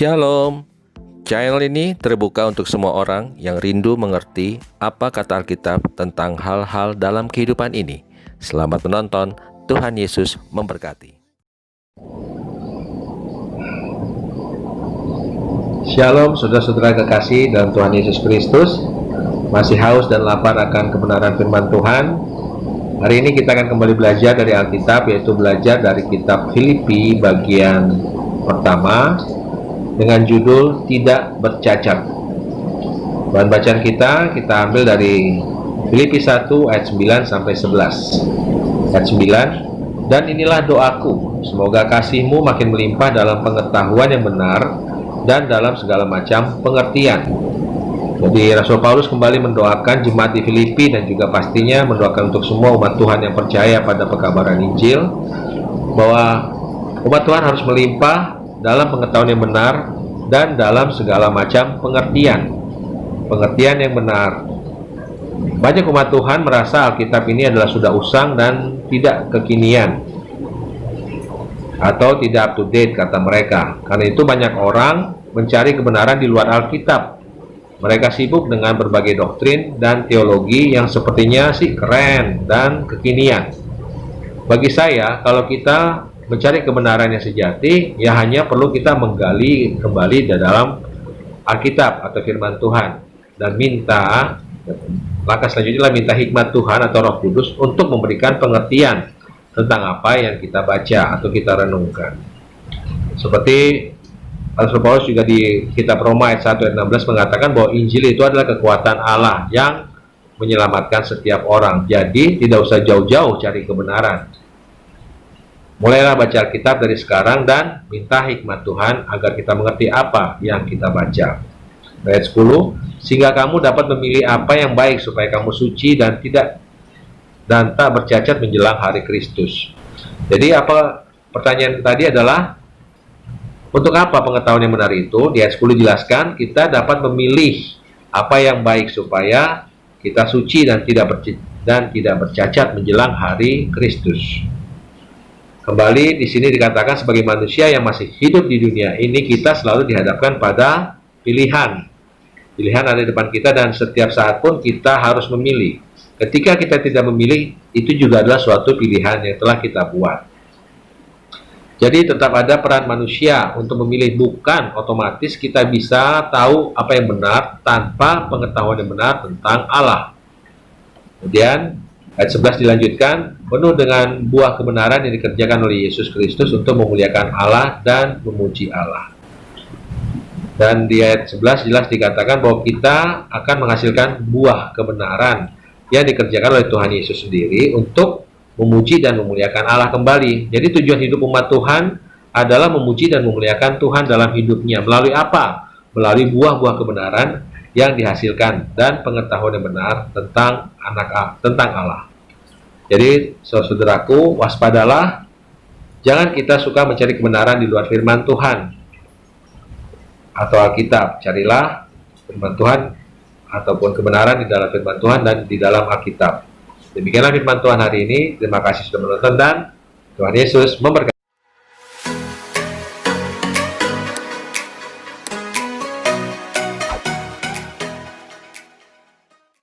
Shalom. Channel ini terbuka untuk semua orang yang rindu mengerti apa kata Alkitab tentang hal-hal dalam kehidupan ini. Selamat menonton. Tuhan Yesus memberkati. Shalom saudara-saudara kekasih dalam Tuhan Yesus Kristus. Masih haus dan lapar akan kebenaran firman Tuhan. Hari ini kita akan kembali belajar dari Alkitab, yaitu belajar dari kitab Filipi bagian pertama dengan judul Tidak Bercacat. Bahan bacaan kita ambil dari Filipi 1 ayat 9 sampai 11. Ayat 9, dan inilah doaku, semoga kasihmu makin melimpah dalam pengetahuan yang benar dan dalam segala macam pengertian. Jadi Rasul Paulus kembali mendoakan jemaat di Filipi dan juga pastinya mendoakan untuk semua umat Tuhan yang percaya pada pekabaran Injil, bahwa umat Tuhan harus melimpah dalam pengetahuan yang benar dan dalam segala macam pengertian yang benar. Banyak umat Tuhan merasa Alkitab ini adalah sudah usang dan tidak kekinian atau tidak up to date, kata mereka. Karena itu banyak orang mencari kebenaran di luar Alkitab. Mereka sibuk dengan berbagai doktrin dan teologi yang sepertinya sih keren dan kekinian. Bagi saya, kalau kita mencari kebenaran yang sejati, ya hanya perlu kita menggali kembali di dalam Alkitab atau firman Tuhan dan minta, langkah selanjutnya adalah minta hikmat Tuhan atau Roh Kudus untuk memberikan pengertian tentang apa yang kita baca atau kita renungkan. Seperti Rasul Paulus juga di kitab Roma ayat 1 ayat 16 mengatakan bahwa Injil itu adalah kekuatan Allah yang menyelamatkan setiap orang. Jadi tidak usah jauh-jauh cari kebenaran. Mulailah baca Alkitab dari sekarang dan minta hikmat Tuhan agar kita mengerti apa yang kita baca. Ayat 10, sehingga kamu dapat memilih apa yang baik supaya kamu suci dan tak bercacat menjelang hari Kristus. Jadi apa pertanyaan tadi adalah, untuk apa pengetahuan yang benar itu? Di ayat 10 dijelaskan, kita dapat memilih apa yang baik supaya kita suci dan tidak bercacat menjelang hari Kristus. Kembali di sini dikatakan sebagai manusia yang masih hidup di dunia ini, kita selalu dihadapkan pada pilihan. Pilihan ada di depan kita dan setiap saat pun kita harus memilih. Ketika kita tidak memilih, itu juga adalah suatu pilihan yang telah kita buat. Jadi tetap ada peran manusia untuk memilih, bukan otomatis kita bisa tahu apa yang benar tanpa pengetahuan yang benar tentang Allah. Kemudian ayat 11 dilanjutkan, penuh dengan buah kebenaran yang dikerjakan oleh Yesus Kristus untuk memuliakan Allah dan memuji Allah. Dan di ayat 11 jelas dikatakan bahwa kita akan menghasilkan buah kebenaran yang dikerjakan oleh Tuhan Yesus sendiri untuk memuji dan memuliakan Allah kembali. Jadi tujuan hidup umat Tuhan adalah memuji dan memuliakan Tuhan dalam hidupnya. Melalui apa? Melalui buah-buah kebenaran yang dihasilkan dan pengetahuan yang benar tentang Allah. Jadi saudaraku, waspadalah, jangan kita suka mencari kebenaran di luar firman Tuhan atau Alkitab. Carilah firman Tuhan ataupun kebenaran di dalam firman Tuhan dan di dalam Alkitab. Demikianlah firman Tuhan hari ini. Terima kasih sudah menonton dan Tuhan Yesus memberkati.